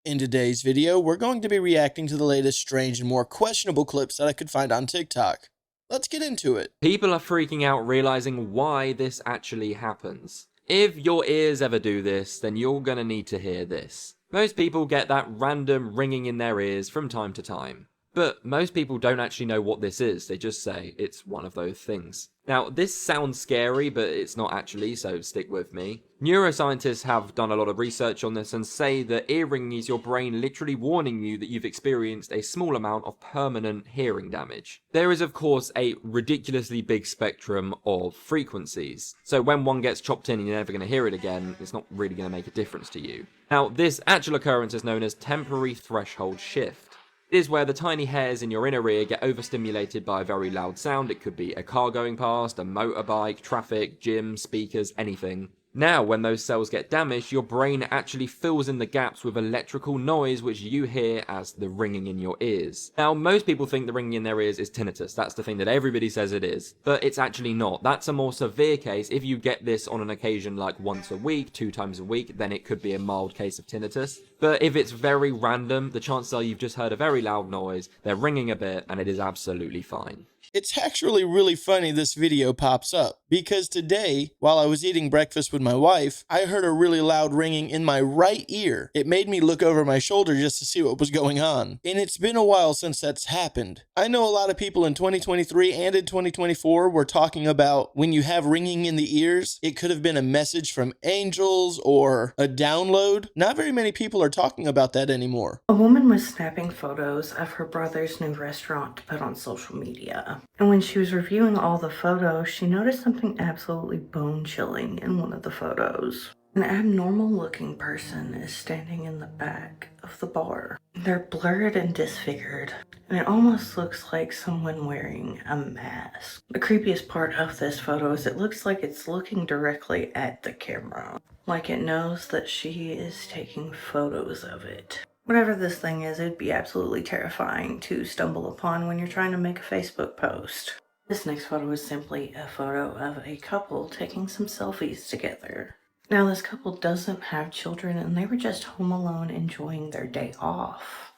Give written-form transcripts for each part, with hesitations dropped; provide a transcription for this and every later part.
In today's video, we're going to be reacting to the latest strange and more questionable clips that I could find on TikTok. Let's get into it. People are freaking out realizing why this actually happens. If your ears ever do this, then you're gonna need to hear this. Most people get that random ringing in their ears from time to time. But most people don't actually know what this is, they just say it's one of those things. Now, this sounds scary, but it's not actually, so stick with me. Neuroscientists have done a lot of research on this and say that ear ringing is your brain literally warning you that you've experienced a small amount of permanent hearing damage. There is, of course, a ridiculously big spectrum of frequencies, so when one gets chopped in and you're never going to hear it again, it's not really going to make a difference to you. Now, this actual occurrence is known as temporary threshold shift. It is where the tiny hairs in your inner ear get overstimulated by a very loud sound. It could be a car going past, a motorbike, traffic, gym, speakers, anything. Now, when those cells get damaged, your brain actually fills in the gaps with electrical noise which you hear as the ringing in your ears. Now, most people think the ringing in their ears is tinnitus. That's the thing that everybody says it is. But it's actually not. That's a more severe case. If you get this on an occasion like once a week, 2 times a week, then it could be a mild case of tinnitus. But if it's very random, the chances are you've just heard a very loud noise, they're ringing a bit, and it is absolutely fine. It's actually really funny this video pops up, because today, while I was eating breakfast with my wife, I heard a really loud ringing in my right ear. It made me look over my shoulder just to see what was going on. And it's been a while since that's happened. I know a lot of people in 2023 and in 2024 were talking about when you have ringing in the ears, it could have been a message from angels or a download. Not very many people are talking about that anymore. A woman was snapping photos of her brother's new restaurant to put on social media. And when she was reviewing all the photos, she noticed something absolutely bone-chilling in one of the photos. An abnormal-looking person is standing in the back of the bar. They're blurred and disfigured, and it almost looks like someone wearing a mask. The creepiest part of this photo is it looks like it's looking directly at the camera, like it knows that she is taking photos of it. Whatever this thing is, it'd be absolutely terrifying to stumble upon when you're trying to make a Facebook post. This next photo is simply a photo of a couple taking some selfies together. Now, this couple doesn't have children, and they were just home alone enjoying their day off.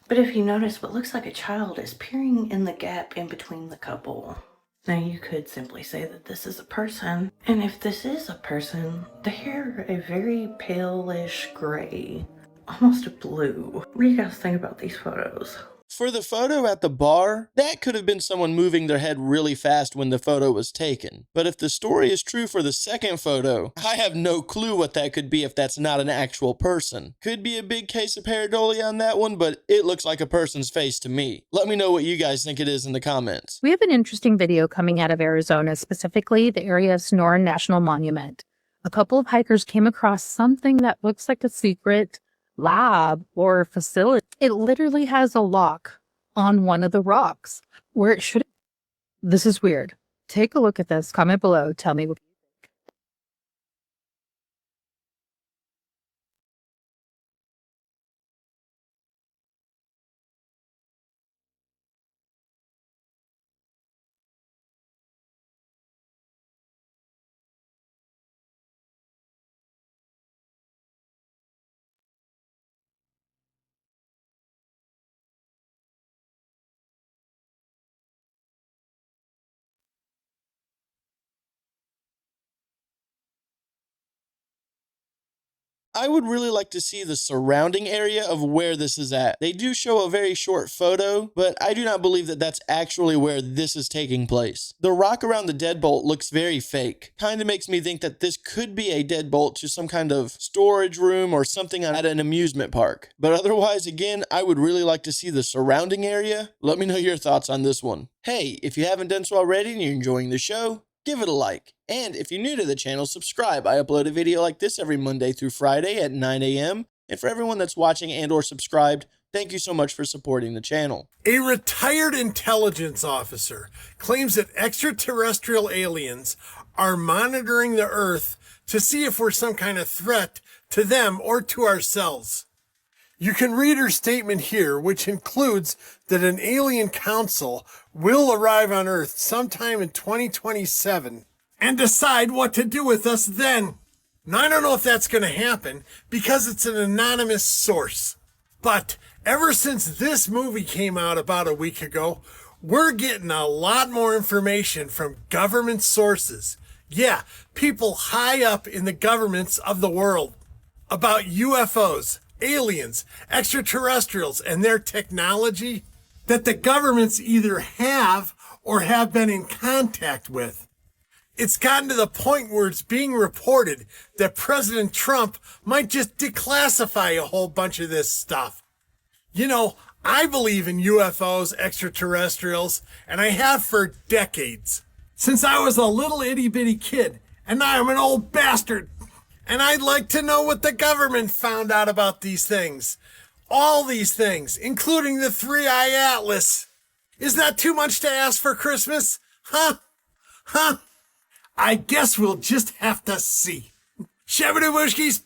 But if you notice, what looks like a child is peering in the gap in between the couple. Now, you could simply say that this is a person, and if this is a person, the hair a very palish gray. Almost a blue. What do you guys think about these photos? For the photo at the bar, that could have been someone moving their head really fast when the photo was taken. But if the story is true for the second photo, I have no clue what that could be if that's not an actual person. Could be a big case of pareidolia on that one, but it looks like a person's face to me. Let me know what you guys think it is in the comments. We have an interesting video coming out of Arizona, specifically the area of Sonoran National Monument. A couple of hikers came across something that looks like a secret lab or facility. It literally has a lock on one of the rocks where it should. This is weird. Take a look at this. Comment below. Tell me what you think. I would really like to see the surrounding area of where this is at. They do show a very short photo, but I do not believe that that's actually where this is taking place. The rock around the deadbolt looks very fake. Kind of makes me think that this could be a deadbolt to some kind of storage room or something at an amusement park. But otherwise, again, I would really like to see the surrounding area. Let me know your thoughts on this one. Hey, if you haven't done so already and you're enjoying the show, give it a like. And if you're new to the channel, subscribe. I upload a video like this every Monday through Friday at 9 a.m. And for everyone that's watching and or subscribed, thank you so much for supporting the channel. A retired intelligence officer claims that extraterrestrial aliens are monitoring the Earth to see if we're some kind of threat to them or to ourselves. You can read her statement here, which includes that an alien council will arrive on Earth sometime in 2027 and decide what to do with us then. Now, I don't know if that's going to happen because it's an anonymous source. But ever since this movie came out about a week ago, we're getting a lot more information from government sources. Yeah, people high up in the governments of the world about UFOs, aliens, extraterrestrials, and their technology that the governments either have or have been in contact with. It's gotten to the point where it's being reported that President Trump might just declassify a whole bunch of this stuff. You know, I believe in UFOs, extraterrestrials, and I have for decades. Since I was a little itty-bitty kid, and now I'm an old bastard. And I'd like to know what the government found out about these things. All these things, including the three-eye atlas. Is that too much to ask for Christmas? Huh? I guess we'll just have to see. Shabadoo Bushkies!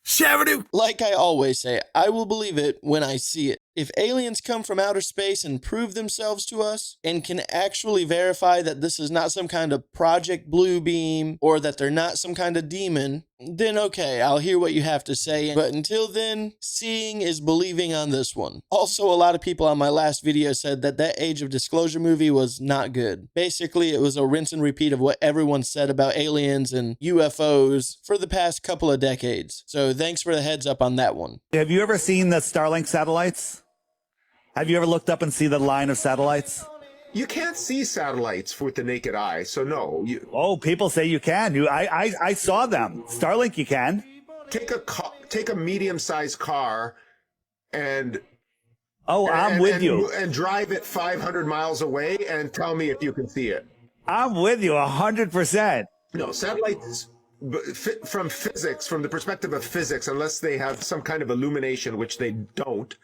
Shabadoo! Like I always say, I will believe it when I see it. If aliens come from outer space and prove themselves to us and can actually verify that this is not some kind of Project Blue Beam or that they're not some kind of demon, then okay, I'll hear what you have to say. But until then, seeing is believing on this one. Also, a lot of people on my last video said that that Age of Disclosure movie was not good. Basically, it was a rinse and repeat of what everyone said about aliens and UFOs for the past couple of decades. So thanks for the heads up on that one. Have you ever seen the Starlink satellites? Have you ever looked up and see the line of satellites? You can't see satellites with the naked eye, so no. Oh, people say you can. I saw them. Starlink, you can. Take a medium-sized car and I'm with you. And drive it 500 miles away and tell me if you can see it. I'm with you 100%. No, satellites from physics, from the perspective of physics, unless they have some kind of illumination, which they don't,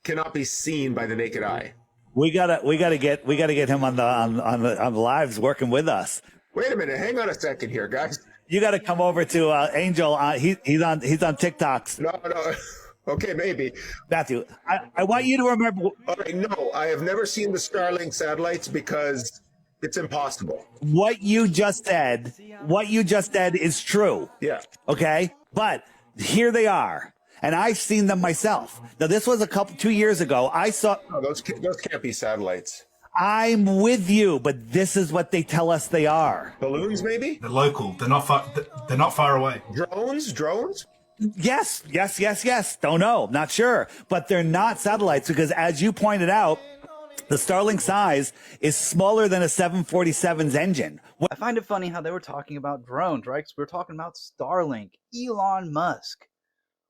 cannot be seen by the naked eye. We gotta get him on the lives working with us. Wait a minute, hang on a second here, guys. You got to come over to Angel. He's on TikToks. No. Okay, maybe. Matthew, I want you to remember. All right, no, I have never seen the Starlink satellites because it's impossible. What you just said is true. Yeah. Okay, but here they are. And I've seen them myself. Now, this was 2 years ago. I saw. No, those can't be satellites. I'm with you, but this is what they tell us they are. Balloons, maybe? They're local. They're not far away. Drones? Yes. Don't know. Not sure. But they're not satellites because, as you pointed out, the Starlink size is smaller than a 747's engine. I find it funny how they were talking about drones, right? Because we were talking about Starlink, Elon Musk.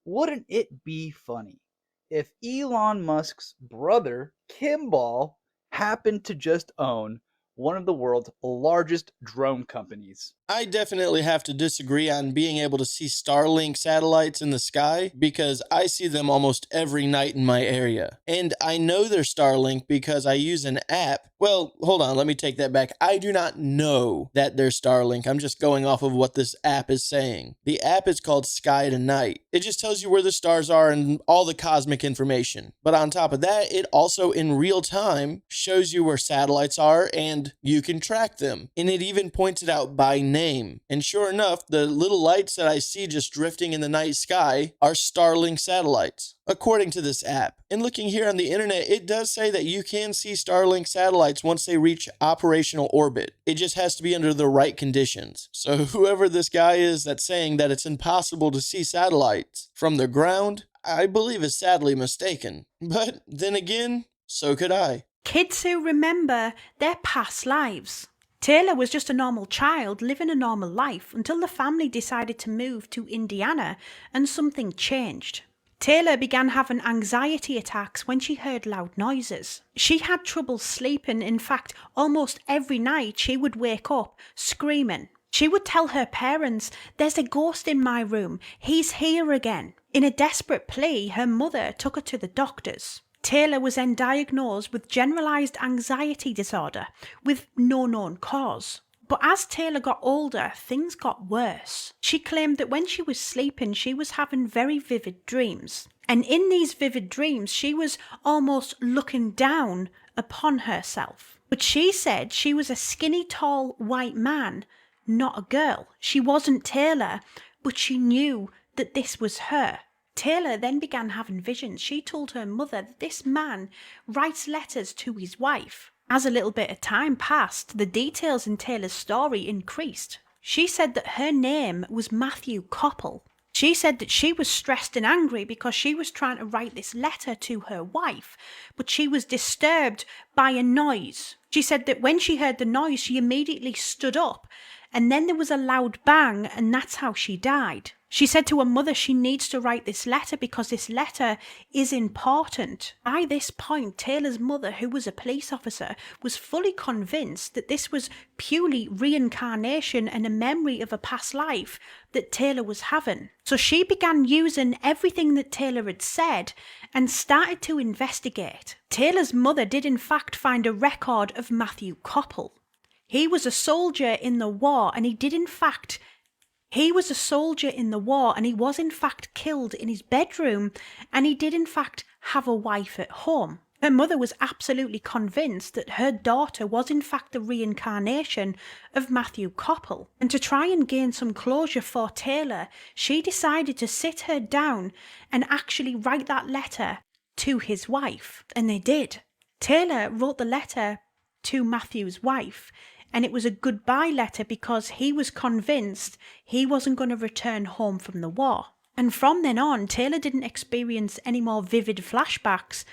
Wouldn't it be funny if Elon Musk's brother, Kimball, happened to just own one of the world's largest drone companies? I definitely have to disagree on being able to see Starlink satellites in the sky because I see them almost every night in my area. And I know they're Starlink because I use an app. Well, hold on, let me take that back. I do not know that they're Starlink. I'm just going off of what this app is saying. The app is called Sky to Night. It just tells you where the stars are and all the cosmic information. But on top of that, it also in real time shows you where satellites are and you can track them. And it even points it out by name. And sure enough, the little lights that I see just drifting in the night sky are Starlink satellites, according to this app. And looking here on the internet, it does say that you can see Starlink satellites once they reach operational orbit. It just has to be under the right conditions. So whoever this guy is that's saying that it's impossible to see satellites from the ground, I believe is sadly mistaken. But then again, so could I. Kids who remember their past lives. Taylor was just a normal child living a normal life until the family decided to move to Indiana and something changed. Taylor began having anxiety attacks when she heard loud noises. She had trouble sleeping. In fact, almost every night she would wake up screaming. She would tell her parents, "There's a ghost in my room. He's here again." In a desperate plea, her mother took her to the doctors. Taylor was then diagnosed with generalized anxiety disorder with no known cause. But as Taylor got older, things got worse. She claimed that when she was sleeping, she was having very vivid dreams. And in these vivid dreams, she was almost looking down upon herself. But she said she was a skinny, tall, white man, not a girl. She wasn't Taylor, but she knew that this was her. Taylor then began having visions. She told her mother that this man writes letters to his wife. As a little bit of time passed, the details in Taylor's story increased. She said that her name was Matthew Koppel. She said that she was stressed and angry because she was trying to write this letter to her wife, but she was disturbed by a noise. She said that when she heard the noise, she immediately stood up, and then there was a loud bang, and that's how she died. She said to her mother she needs to write this letter because this letter is important. By this point, Taylor's mother, who was a police officer, was fully convinced that this was purely reincarnation and a memory of a past life that Taylor was having. So she began using everything that Taylor had said and started to investigate. Taylor's mother did in fact find a record of Matthew Koppel. He was a soldier in the war, and he was in fact killed in his bedroom, and he did in fact have a wife at home. Her mother was absolutely convinced that her daughter was in fact the reincarnation of Matthew Koppel. And to try and gain some closure for Taylor, she decided to sit her down and actually write that letter to his wife. And they did. Taylor wrote the letter to Matthew's wife, and it was a goodbye letter because he was convinced he wasn't going to return home from the war. And from then on, Taylor didn't experience any more vivid flashbacks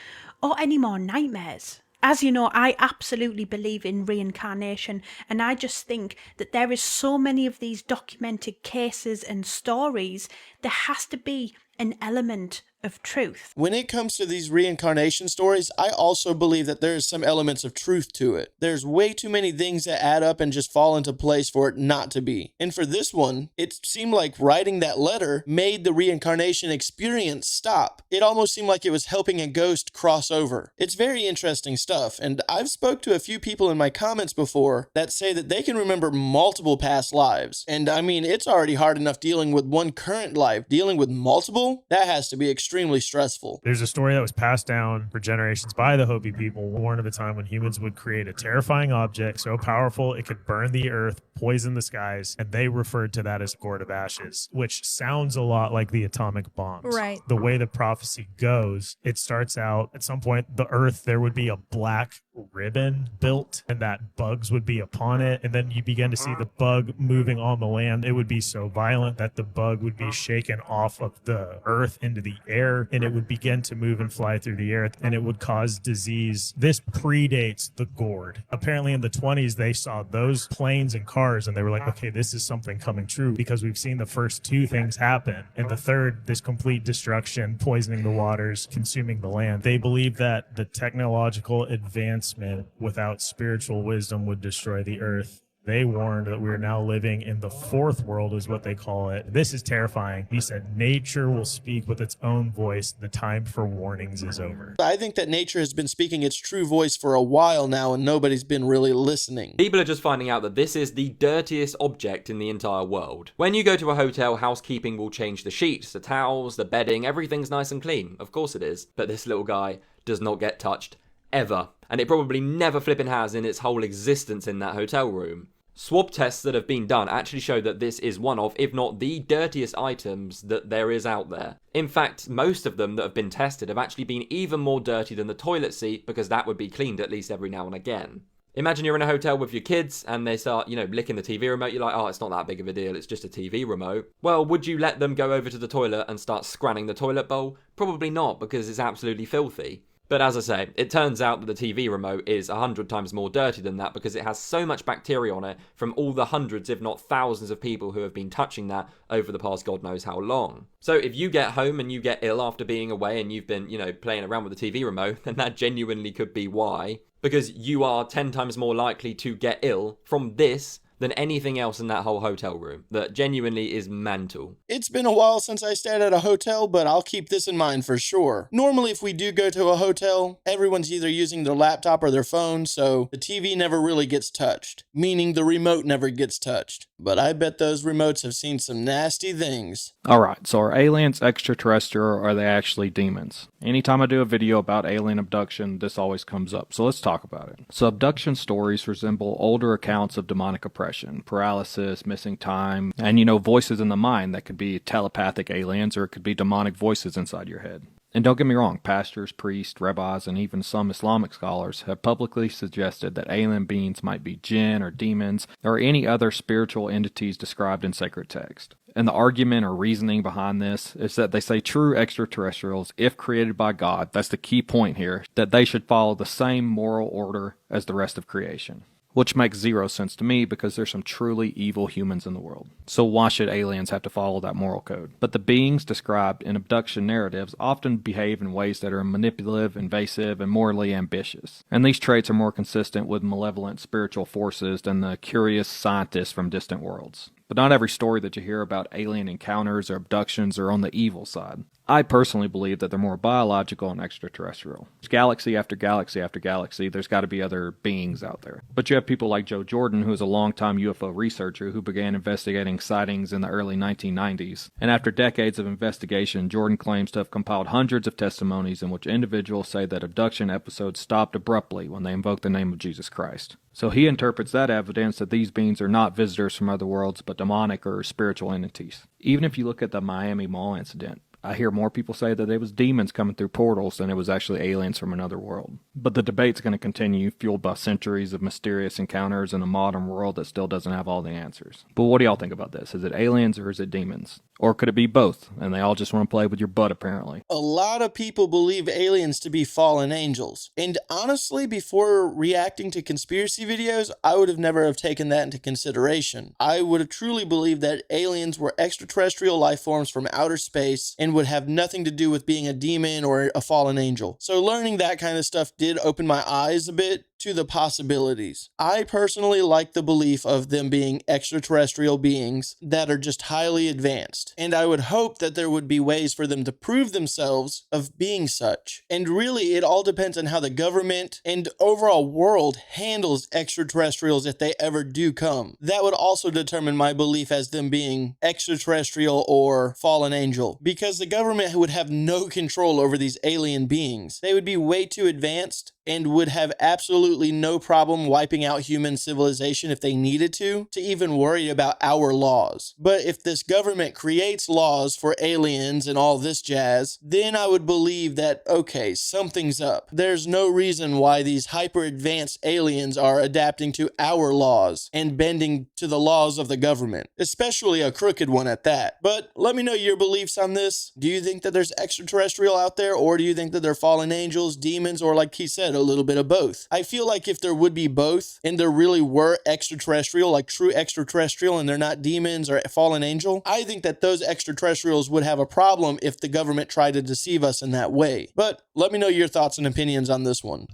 or any more nightmares. As you know, I absolutely believe in reincarnation, and I just think that there is so many of these documented cases and stories, there has to be an element of truth. When it comes to these reincarnation stories, I also believe that there is some elements of truth to it. There's way too many things that add up and just fall into place for it not to be. And for this one, it seemed like writing that letter made the reincarnation experience stop. It almost seemed like it was helping a ghost cross over. It's very interesting stuff, and I've spoke to a few people in my comments before that say that they can remember multiple past lives. And I mean, it's already hard enough dealing with one current life. Dealing with multiple? That has to be extremely stressful. There's a story that was passed down for generations by the Hopi people, warned of a time when humans would create a terrifying object so powerful it could burn the earth, poison the skies, and they referred to that as gourd of ashes, which sounds a lot like the atomic bombs. Right. The way the prophecy goes, it starts out at some point, the earth, there would be a black ribbon built and that bugs would be upon it, and then you begin to see the bug moving on the land. It would be so violent that the bug would be shaken off of the earth into the air, and it would begin to move and fly through the air, and it would cause disease. This predates the gourd. Apparently in the 20s they saw those planes and cars and they were like, okay, this is something coming true because we've seen the first two things happen, and the third, this complete destruction, poisoning the waters, consuming the land. They believe that the technological advancement without spiritual wisdom would destroy the earth. They warned that we are now living in the fourth world, is what they call it. This is terrifying. He said, nature will speak with its own voice. The time for warnings is over. I think that nature has been speaking its true voice for a while now, and nobody's been really listening. People are just finding out that this is the dirtiest object in the entire world. When you go to a hotel, housekeeping will change the sheets, the towels, the bedding, everything's nice and clean. Of course it is. But this little guy does not get touched. Ever. And it probably never flipping has in its whole existence in that hotel room. Swab tests that have been done actually show that this is one of, if not the dirtiest items that there is out there. In fact, most of them that have been tested have actually been even more dirty than the toilet seat, because that would be cleaned at least every now and again. Imagine you're in a hotel with your kids and they start, licking the TV remote. You're like, oh, it's not that big of a deal. It's just a TV remote. Well, would you let them go over to the toilet and start scranning the toilet bowl? Probably not, because it's absolutely filthy. But as I say, it turns out that the TV remote is 100 times more dirty than that, because it has so much bacteria on it from all the hundreds, if not thousands of people who have been touching that over the past God knows how long. So if you get home and you get ill after being away and you've been, playing around with the TV remote, then that genuinely could be why. Because you are 10 times more likely to get ill from this than anything else in that whole hotel room. That genuinely is mental. It's been a while since I stayed at a hotel, but I'll keep this in mind for sure. Normally, if we do go to a hotel, everyone's either using their laptop or their phone, so the TV never really gets touched, meaning the remote never gets touched. But I bet those remotes have seen some nasty things. Alright, so are aliens extraterrestrial, or are they actually demons? Anytime I do a video about alien abduction, this always comes up, so let's talk about it. So abduction stories resemble older accounts of demonic oppression. regression, paralysis, missing time, and voices in the mind that could be telepathic aliens or it could be demonic voices inside your head. And don't get me wrong, pastors, priests, rabbis, and even some Islamic scholars have publicly suggested that alien beings might be jinn or demons or any other spiritual entities described in sacred text. And the argument or reasoning behind this is that they say true extraterrestrials, if created by God, that's the key point here, that they should follow the same moral order as the rest of creation. Which makes zero sense to me because there's some truly evil humans in the world. So why should aliens have to follow that moral code? But the beings described in abduction narratives often behave in ways that are manipulative, invasive, and morally ambitious. And these traits are more consistent with malevolent spiritual forces than the curious scientists from distant worlds. But not every story that you hear about alien encounters or abductions are on the evil side. I personally believe that they're more biological and extraterrestrial. Galaxy after galaxy after galaxy, there's got to be other beings out there. But you have people like Joe Jordan, who is a longtime UFO researcher who began investigating sightings in the early 1990s. And after decades of investigation, Jordan claims to have compiled hundreds of testimonies in which individuals say that abduction episodes stopped abruptly when they invoked the name of Jesus Christ. So he interprets that evidence that these beings are not visitors from other worlds, but demonic or spiritual entities. Even if you look at the Miami Mall incident, I hear more people say that it was demons coming through portals than it was actually aliens from another world. But the debate's going to continue, fueled by centuries of mysterious encounters in a modern world that still doesn't have all the answers. But what do y'all think about this? Is it aliens or is it demons? Or could it be both, and they all just want to play with your butt apparently? A lot of people believe aliens to be fallen angels. And honestly, before reacting to conspiracy videos, I would have never have taken that into consideration. I would have truly believed that aliens were extraterrestrial life forms from outer space and would have nothing to do with being a demon or a fallen angel. So learning that kind of stuff did open my eyes a bit to the possibilities. I personally like the belief of them being extraterrestrial beings that are just highly advanced, and I would hope that there would be ways for them to prove themselves of being such. And really, it all depends on how the government and overall world handles extraterrestrials if they ever do come. That would also determine my belief as them being extraterrestrial or fallen angel, because the government would have no control over these alien beings. They would be way too advanced and would have absolutely no problem wiping out human civilization if they needed to even worry about our laws. But if this government creates laws for aliens and all this jazz, then I would believe that, okay, something's up. There's no reason why these hyper-advanced aliens are adapting to our laws and bending to the laws of the government, especially a crooked one at that. But let me know your beliefs on this. Do you think that there's extraterrestrial out there, or do you think that they're fallen angels, demons, or like he said, a little bit of both? I feel like if there would be both, and there really were extraterrestrial, like true extraterrestrial, and they're not demons or fallen angel, I think that those extraterrestrials would have a problem if the government tried to deceive us in that way. But let me know your thoughts and opinions on this one.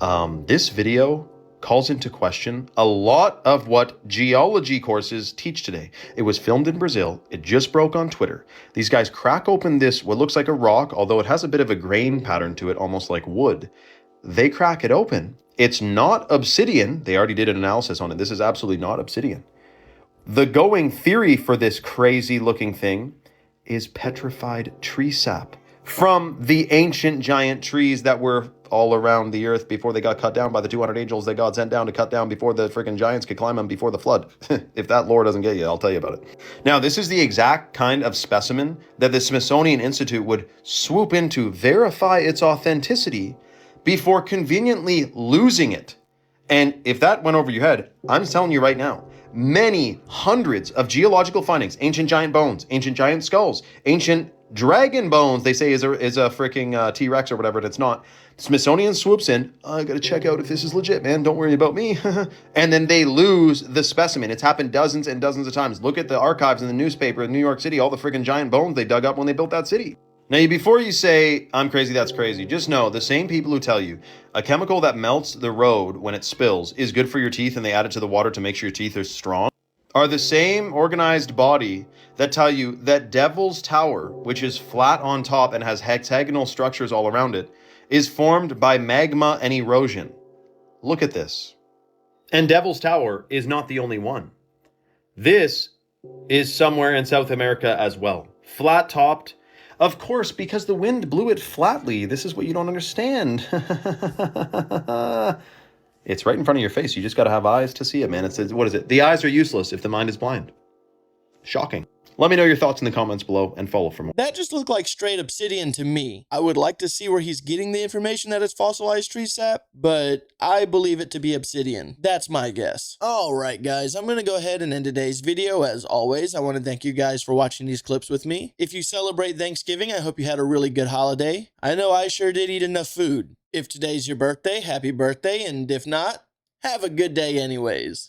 This video calls into question a lot of what geology courses teach today. It was filmed in Brazil. It just broke on Twitter. These guys crack open this, what looks like a rock, although it has a bit of a grain pattern to it, almost like wood. They crack it open. It's not obsidian. They already did an analysis on it. This is absolutely not obsidian. The going theory for this crazy looking thing is petrified tree sap from the ancient giant trees that were all around the earth before they got cut down by the 200 angels that God sent down to cut down before the freaking giants could climb them before the flood. If that lore doesn't get you, I'll tell you about it. Now, this is the exact kind of specimen that the Smithsonian Institute would swoop in to verify its authenticity before conveniently losing it. And if that went over your head, I'm telling you right now, many hundreds of geological findings, ancient giant bones, ancient giant skulls, ancient dragon bones, they say is a freaking T-Rex or whatever, and it's not. Smithsonian swoops in, I gotta check out if this is legit, man, don't worry about me. And then they lose the specimen. It's happened dozens and dozens of times. Look at the archives in the newspaper in New York City, all the freaking giant bones they dug up when they built that city. Now, before you say, I'm crazy, that's crazy, just know the same people who tell you a chemical that melts the road when it spills is good for your teeth and they add it to the water to make sure your teeth are strong are the same organized body that tell you that Devil's Tower, which is flat on top and has hexagonal structures all around it, is formed by magma and erosion. Look at this. And Devil's Tower is not the only one. This is somewhere in South America as well. Flat topped. Of course, because the wind blew it flatly. This is what you don't understand. It's right in front of your face. You just got to have eyes to see it, man. It says, what is it? The eyes are useless if the mind is blind. Shocking. Let me know your thoughts in the comments below and follow for more. That just looked like straight obsidian to me. I would like to see where he's getting the information that it's fossilized tree sap, but I believe it to be obsidian. That's my guess. Alright guys, I'm going to go ahead and end today's video. As always, I want to thank you guys for watching these clips with me. If you celebrate Thanksgiving, I hope you had a really good holiday. I know I sure did eat enough food. If today's your birthday, happy birthday, and if not, have a good day anyways.